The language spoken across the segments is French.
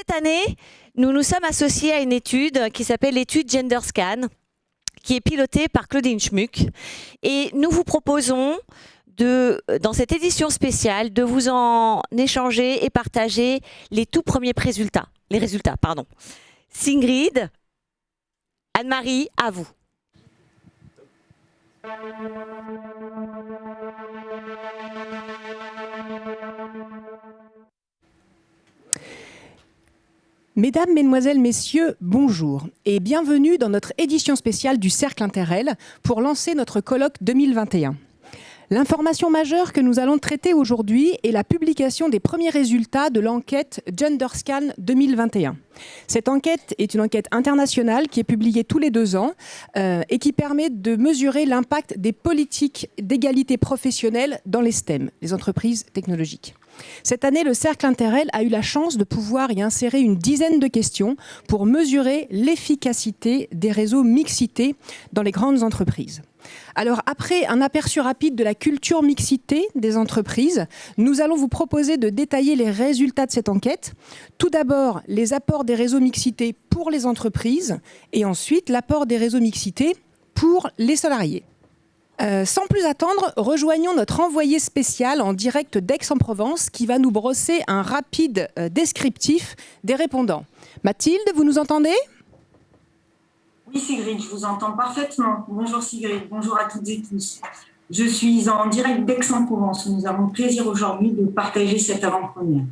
cette année, nous nous sommes associés à une étude qui s'appelle l'étude Gender Scan, qui est pilotée par Claudine Schmuck. Et nous vous proposons, dans cette édition spéciale, de vous en échanger et partager les tout premiers résultats. Sigrid, Anne-Marie, à vous. Mesdames, Mesdemoiselles, Messieurs, bonjour et bienvenue dans notre édition spéciale du Cercle Interrel pour lancer notre colloque 2021. L'information majeure que nous allons traiter aujourd'hui est la publication des premiers résultats de l'enquête Gender Scan 2021. Cette enquête est une enquête internationale qui est publiée tous les 2 ans et qui permet de mesurer l'impact des politiques d'égalité professionnelle dans les STEM, les entreprises technologiques. Cette année, le Cercle Interrel a eu la chance de pouvoir y insérer une dizaine de questions pour mesurer l'efficacité des réseaux mixité dans les grandes entreprises. Alors, après un aperçu rapide de la culture mixité des entreprises, nous allons vous proposer de détailler les résultats de cette enquête. Tout d'abord, les apports des réseaux mixité pour les entreprises et ensuite l'apport des réseaux mixité pour les salariés. Sans plus attendre, rejoignons notre envoyé spécial en direct d'Aix-en-Provence qui va nous brosser un rapide descriptif des répondants. Mathilde, vous nous entendez ? Oui Sigrid, je vous entends parfaitement. Bonjour Sigrid, bonjour à toutes et tous. Je suis en direct d'Aix-en-Provence où nous avons le plaisir aujourd'hui de partager cette avant-première.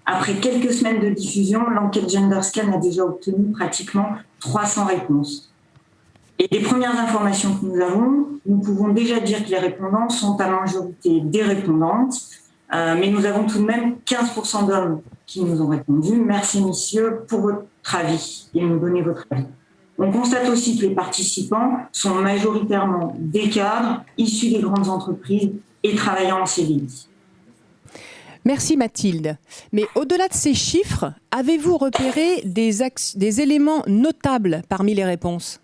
Après quelques semaines de diffusion, l'enquête Gender Scan a déjà obtenu pratiquement 300 réponses. Et des premières informations que nous avons, nous pouvons déjà dire que les répondants sont à majorité des répondantes, mais nous avons tout de même 15% d'hommes qui nous ont répondu. Merci messieurs pour votre avis et nous donner votre avis. On constate aussi que les participants sont majoritairement des cadres issus des grandes entreprises et travaillant en CDI. Merci Mathilde. Mais au-delà de ces chiffres, avez-vous repéré des éléments notables parmi les réponses ?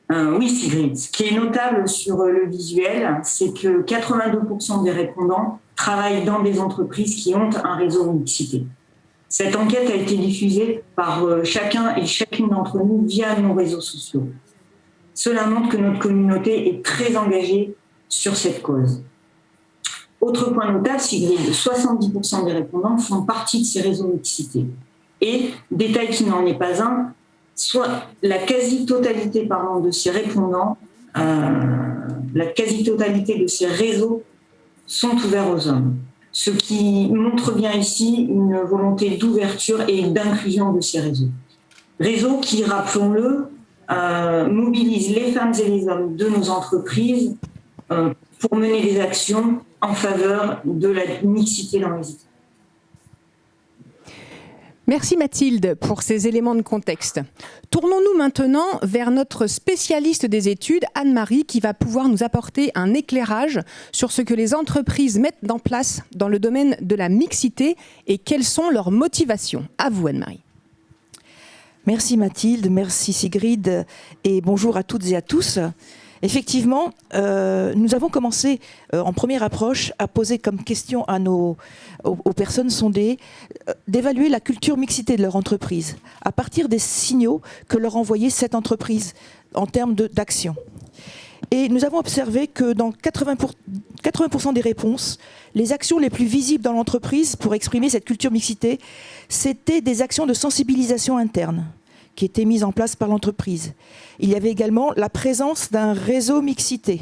Oui Sigrid, ce qui est notable sur le visuel, c'est que 82% des répondants travaillent dans des entreprises qui ont un réseau mixité. Cette enquête a été diffusée par chacun et chacune d'entre nous via nos réseaux sociaux. Cela montre que notre communauté est très engagée sur cette cause. Autre point notable, Sigrid, 70% des répondants font partie de ces réseaux mixité. Et, détail qui n'en est pas un, soit la quasi-totalité de ces répondants, la quasi-totalité de ces réseaux sont ouverts aux hommes. Ce qui montre bien ici une volonté d'ouverture et d'inclusion de ces réseaux. Réseaux qui, rappelons-le, mobilisent les femmes et les hommes de nos entreprises pour mener des actions en faveur de la mixité dans les équipes. Merci Mathilde pour ces éléments de contexte. Tournons-nous maintenant vers notre spécialiste des études, Anne-Marie, qui va pouvoir nous apporter un éclairage sur ce que les entreprises mettent en place dans le domaine de la mixité et quelles sont leurs motivations. À vous Anne-Marie. Merci Mathilde, merci Sigrid et bonjour à toutes et à tous. Effectivement, nous avons commencé en première approche à poser comme question aux personnes sondées d'évaluer la culture mixité de leur entreprise à partir des signaux que leur envoyait cette entreprise en termes d'action. Et nous avons observé que dans 80% des réponses, les actions les plus visibles dans l'entreprise pour exprimer cette culture mixité, c'était des actions de sensibilisation interne qui étaient mises en place par l'entreprise. Il y avait également la présence d'un réseau mixité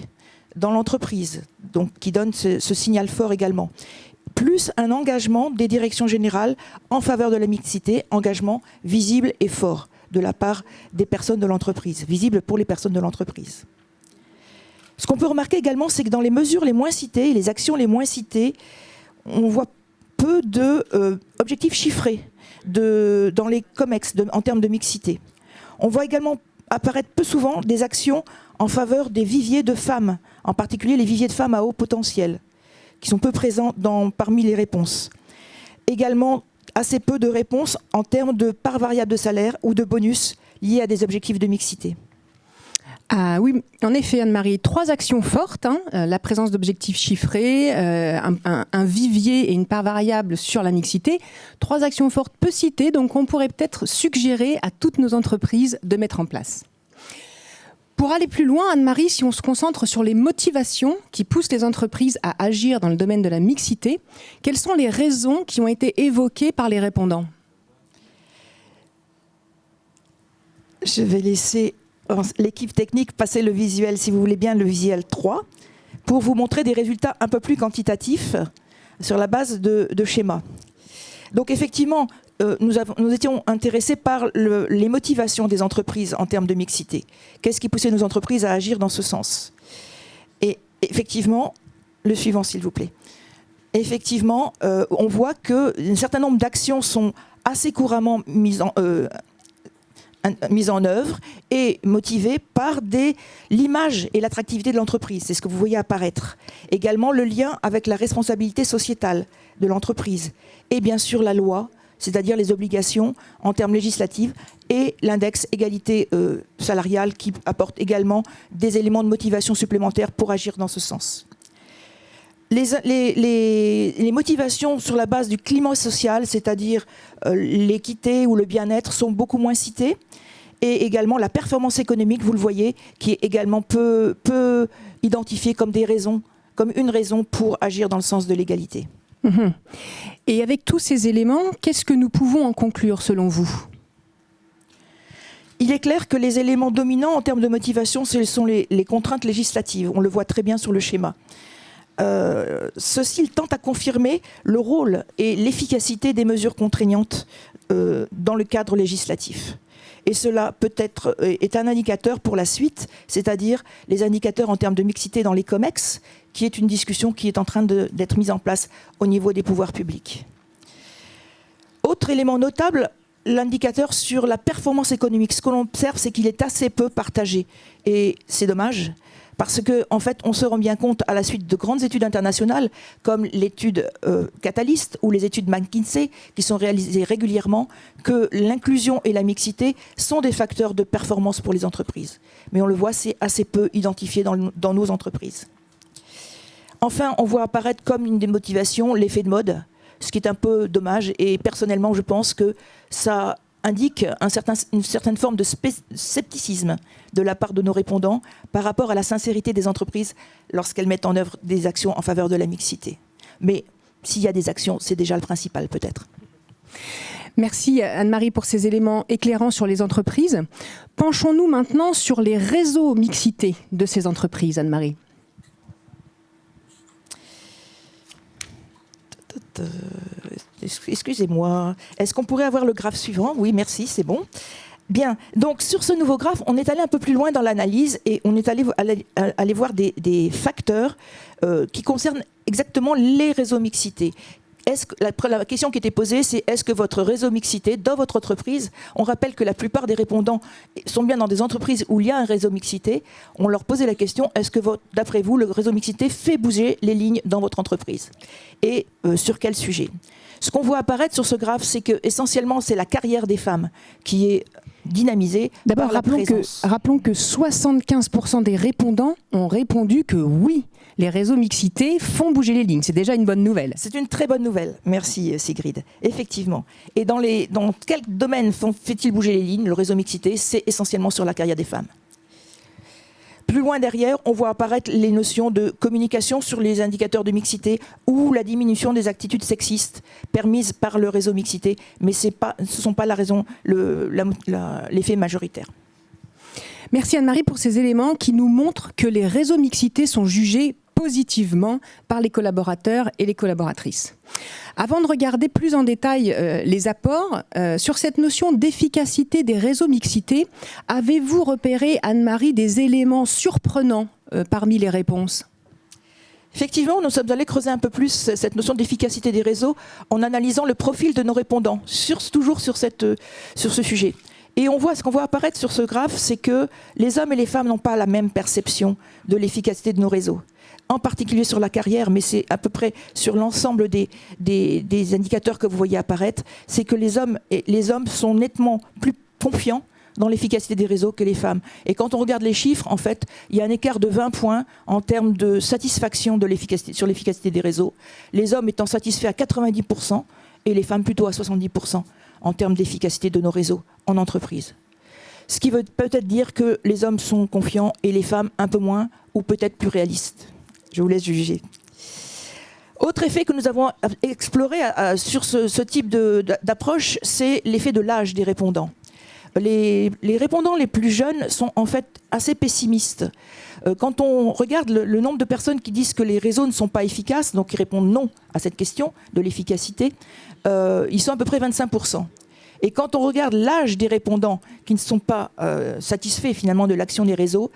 dans l'entreprise, donc qui donne ce signal fort également. Plus un engagement des directions générales en faveur de la mixité, engagement visible et fort de la part des personnes de l'entreprise, visible pour les personnes de l'entreprise. Ce qu'on peut remarquer également, c'est que dans les mesures les moins citées, les actions les moins citées, on voit peu d'objectifs chiffrés dans les COMEX en termes de mixité. On voit également apparaître peu souvent des actions en faveur des viviers de femmes, en particulier les viviers de femmes à haut potentiel, qui sont peu présents parmi les réponses. Également, assez peu de réponses en termes de part variable de salaire ou de bonus liés à des objectifs de mixité. Ah oui, en effet, Anne-Marie, 3 actions fortes, la présence d'objectifs chiffrés, un vivier et une part variable sur la mixité. 3 actions fortes peu citées, donc on pourrait peut-être suggérer à toutes nos entreprises de mettre en place. Pour aller plus loin, Anne-Marie, si on se concentre sur les motivations qui poussent les entreprises à agir dans le domaine de la mixité, quelles sont les raisons qui ont été évoquées par les répondants ? Je vais laisser l'équipe technique passer le visuel, si vous voulez bien, le visuel 3, pour vous montrer des résultats un peu plus quantitatifs sur la base de schémas. Donc effectivement, nous étions intéressés par les motivations des entreprises en termes de mixité. Qu'est-ce qui poussait nos entreprises à agir dans ce sens ? Et effectivement, le suivant s'il vous plaît. Effectivement, on voit qu'un certain nombre d'actions sont assez couramment mises en œuvre et motivée par l'image et l'attractivité de l'entreprise. C'est ce que vous voyez apparaître. Également le lien avec la responsabilité sociétale de l'entreprise. Et bien sûr la loi, c'est-à-dire les obligations en termes législatifs et l'index égalité salariale qui apporte également des éléments de motivation supplémentaires pour agir dans ce sens. Les motivations sur la base du climat social, c'est-à-dire l'équité ou le bien-être, sont beaucoup moins citées. Et également la performance économique, vous le voyez, qui est également peu identifiée comme une raison pour agir dans le sens de l'égalité. Et avec tous ces éléments, qu'est-ce que nous pouvons en conclure selon vous ? Il est clair que les éléments dominants en termes de motivation, ce sont les contraintes législatives. On le voit très bien sur le schéma. Ceci tente à confirmer le rôle et l'efficacité des mesures contraignantes dans le cadre législatif. Et cela peut-être est un indicateur pour la suite, c'est-à-dire les indicateurs en termes de mixité dans les COMEX, qui est une discussion qui est en train d'être mise en place au niveau des pouvoirs publics. Autre élément notable, l'indicateur sur la performance économique. Ce que l'on observe, c'est qu'il est assez peu partagé. Et c'est dommage, parce qu'en fait, on se rend bien compte à la suite de grandes études internationales, comme l'étude Catalyst ou les études McKinsey, qui sont réalisées régulièrement, que l'inclusion et la mixité sont des facteurs de performance pour les entreprises. Mais on le voit, c'est assez peu identifié dans nos entreprises. Enfin, on voit apparaître comme une des motivations l'effet de mode, ce qui est un peu dommage. Et personnellement, je pense que ça indique une certaine forme de scepticisme de la part de nos répondants par rapport à la sincérité des entreprises lorsqu'elles mettent en œuvre des actions en faveur de la mixité. Mais s'il y a des actions, c'est déjà le principal peut-être. Merci Anne-Marie pour ces éléments éclairants sur les entreprises. Penchons-nous maintenant sur les réseaux mixité de ces entreprises, Anne-Marie. Excusez-moi, est-ce qu'on pourrait avoir le graphe suivant ? Oui, merci, c'est bon. Bien, donc sur ce nouveau graphe, on est allé un peu plus loin dans l'analyse et on est allé voir des facteurs qui concernent exactement les réseaux mixité. La question qui était posée, c'est est-ce que votre réseau mixité dans votre entreprise, on rappelle que la plupart des répondants sont bien dans des entreprises où il y a un réseau mixité, on leur posait la question, est-ce que d'après vous, le réseau mixité fait bouger les lignes dans votre entreprise ? Et sur quel sujet ? Ce qu'on voit apparaître sur ce graphe, c'est que essentiellement c'est la carrière des femmes qui est dynamisée par la présence. Rappelons que 75% des répondants ont répondu que oui, les réseaux mixité font bouger les lignes. C'est déjà une bonne nouvelle. C'est une très bonne nouvelle. Merci Sigrid. Effectivement. Et dans quel domaine fait-il bouger les lignes ? Le réseau mixité, c'est essentiellement sur la carrière des femmes. Plus loin derrière, on voit apparaître les notions de communication sur les indicateurs de mixité ou la diminution des attitudes sexistes permises par le réseau mixité, mais ce ne sont pas la raison, l'effet majoritaire. Merci Anne-Marie pour ces éléments qui nous montrent que les réseaux mixité sont jugés positivement par les collaborateurs et les collaboratrices. Avant de regarder plus en détail les apports, sur cette notion d'efficacité des réseaux mixité, avez-vous repéré, Anne-Marie, des éléments surprenants parmi les réponses ? Effectivement, nous sommes allés creuser un peu plus cette notion d'efficacité des réseaux en analysant le profil de nos répondants, toujours sur ce sujet. Et ce qu'on voit apparaître sur ce graphe, c'est que les hommes et les femmes n'ont pas la même perception de l'efficacité de nos réseaux. En particulier sur la carrière, mais c'est à peu près sur l'ensemble des indicateurs que vous voyez apparaître, c'est que les hommes sont nettement plus confiants dans l'efficacité des réseaux que les femmes. Et quand on regarde les chiffres, en fait, il y a un écart de 20 points en termes de satisfaction sur l'efficacité des réseaux. Les hommes étant satisfaits à 90% et les femmes plutôt à 70% en termes d'efficacité de nos réseaux en entreprise. Ce qui veut peut-être dire que les hommes sont confiants et les femmes un peu moins, ou peut-être plus réalistes. Je vous laisse juger. Autre effet que nous avons exploré sur ce type d'approche, c'est l'effet de l'âge des répondants. Les répondants les plus jeunes sont en fait assez pessimistes. Quand on regarde le nombre de personnes qui disent que les réseaux ne sont pas efficaces, donc qui répondent non à cette question de l'efficacité, ils sont à peu près 25%. Et quand on regarde l'âge des répondants qui ne sont pas satisfaits finalement de l'action des réseaux,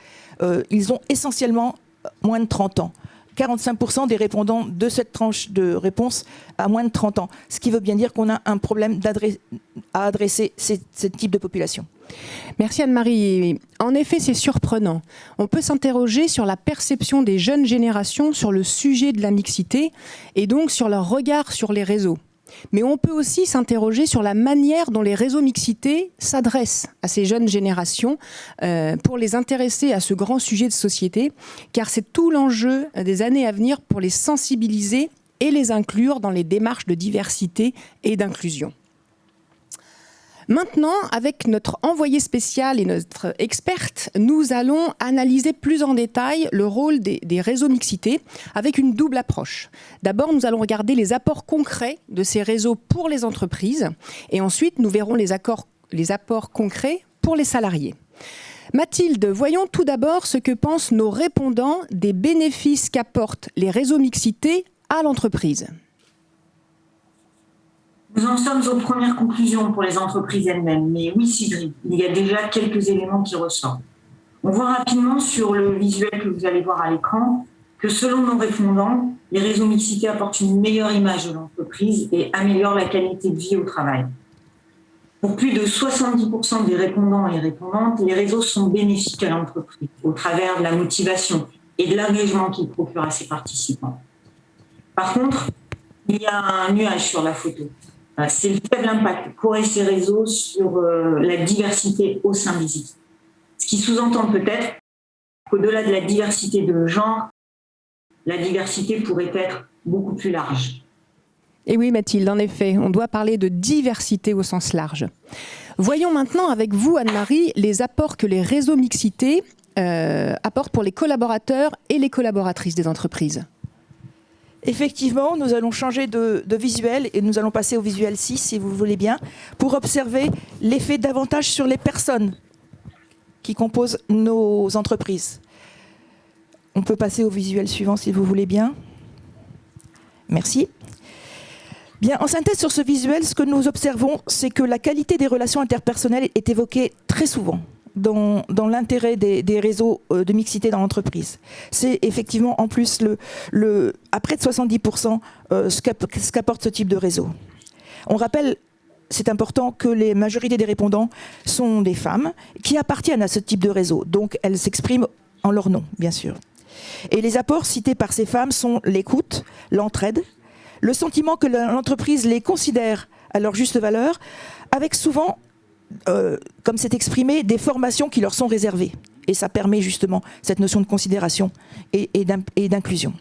ils ont essentiellement moins de 30 ans. 45% des répondants de cette tranche de réponse à moins de 30 ans. Ce qui veut bien dire qu'on a un problème à adresser ce type de population. Merci Anne-Marie. En effet, c'est surprenant. On peut s'interroger sur la perception des jeunes générations sur le sujet de la mixité et donc sur leur regard sur les réseaux. Mais on peut aussi s'interroger sur la manière dont les réseaux mixité s'adressent à ces jeunes générations pour les intéresser à ce grand sujet de société, car c'est tout l'enjeu des années à venir pour les sensibiliser et les inclure dans les démarches de diversité et d'inclusion. Maintenant, avec notre envoyée spéciale et notre experte, nous allons analyser plus en détail le rôle des réseaux mixité avec une double approche. D'abord, nous allons regarder les apports concrets de ces réseaux pour les entreprises et ensuite, nous verrons les apports concrets pour les salariés. Mathilde, voyons tout d'abord ce que pensent nos répondants des bénéfices qu'apportent les réseaux mixité à l'entreprise. Nous en sommes aux premières conclusions pour les entreprises elles-mêmes. Mais oui, Sigrid, il y a déjà quelques éléments qui ressortent. On voit rapidement sur le visuel que vous allez voir à l'écran que selon nos répondants, les réseaux mixité apportent une meilleure image de l'entreprise et améliorent la qualité de vie au travail. Pour plus de 70% des répondants et répondantes, les réseaux sont bénéfiques à l'entreprise au travers de la motivation et de l'engagement qu'ils procurent à ses participants. Par contre, il y a un nuage sur la photo. C'est le faible impact qu'auraient ces réseaux sur la diversité au sein des équipes. Ce qui sous-entend peut-être qu'au-delà de la diversité de genre, la diversité pourrait être beaucoup plus large. Et oui Mathilde, en effet, on doit parler de diversité au sens large. Voyons maintenant avec vous Anne-Marie les apports que les réseaux mixité apportent pour les collaborateurs et les collaboratrices des entreprises. Effectivement, nous allons changer de visuel et nous allons passer au visuel 6, si vous voulez bien, pour observer l'effet davantage sur les personnes qui composent nos entreprises. On peut passer au visuel suivant, si vous voulez bien. Merci. Bien, en synthèse sur ce visuel, ce que nous observons, c'est que la qualité des relations interpersonnelles est évoquée très souvent dans l'intérêt des réseaux de mixité dans l'entreprise. C'est effectivement en plus à près de 70% ce qu'apporte ce type de réseau. On rappelle, c'est important, que les majorités des répondants sont des femmes qui appartiennent à ce type de réseau. Donc elles s'expriment en leur nom, bien sûr. Et les apports cités par ces femmes sont l'écoute, l'entraide, le sentiment que l'entreprise les considère à leur juste valeur, avec souvent, comme c'est exprimé, des formations qui leur sont réservées. Et ça permet justement cette notion de considération et d'inclusion.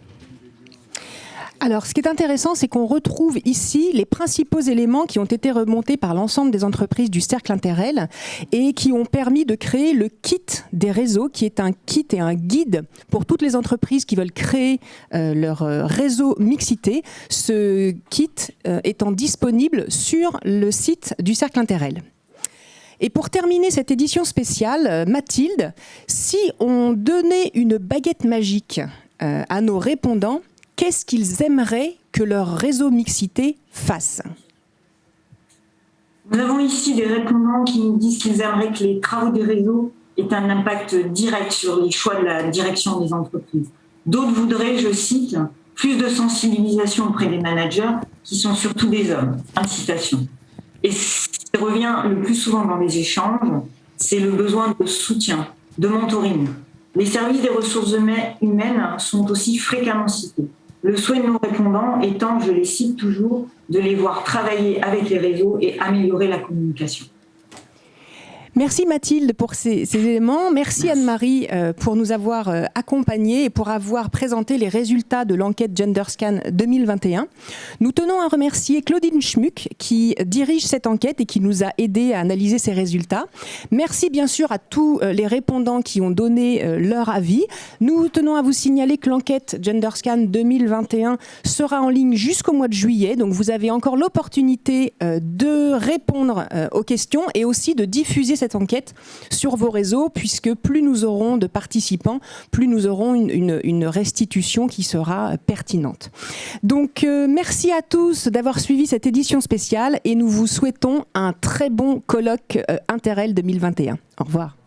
Alors, ce qui est intéressant, c'est qu'on retrouve ici les principaux éléments qui ont été remontés par l'ensemble des entreprises du Cercle Interrel et qui ont permis de créer le kit des réseaux, qui est un kit et un guide pour toutes les entreprises qui veulent créer leur réseau mixité. Ce kit étant disponible sur le site du Cercle Interrel. Et pour terminer cette édition spéciale, Mathilde, si on donnait une baguette magique à nos répondants, qu'est-ce qu'ils aimeraient que leur réseau mixité fasse ? Nous avons ici des répondants qui nous disent qu'ils aimeraient que les travaux des réseaux aient un impact direct sur les choix de la direction des entreprises. D'autres voudraient, je cite, plus de sensibilisation auprès des managers qui sont surtout des hommes. Incitation. Et ce qui revient le plus souvent dans les échanges, c'est le besoin de soutien, de mentoring. Les services des ressources humaines sont aussi fréquemment cités. Le souhait de nos répondants étant, je les cite toujours, de les voir travailler avec les réseaux et améliorer la communication. Merci Mathilde pour ces éléments. Merci Anne-Marie pour nous avoir accompagnés et pour avoir présenté les résultats de l'enquête GenderScan 2021. Nous tenons à remercier Claudine Schmuck qui dirige cette enquête et qui nous a aidés à analyser ces résultats. Merci bien sûr à tous les répondants qui ont donné leur avis. Nous tenons à vous signaler que l'enquête GenderScan 2021 sera en ligne jusqu'au mois de juillet. Donc vous avez encore l'opportunité de répondre aux questions et aussi de diffuser cette enquête sur vos réseaux, puisque plus nous aurons de participants, plus nous aurons une restitution qui sera pertinente. Donc merci à tous d'avoir suivi cette édition spéciale et nous vous souhaitons un très bon colloque Interrel 2021. Au revoir.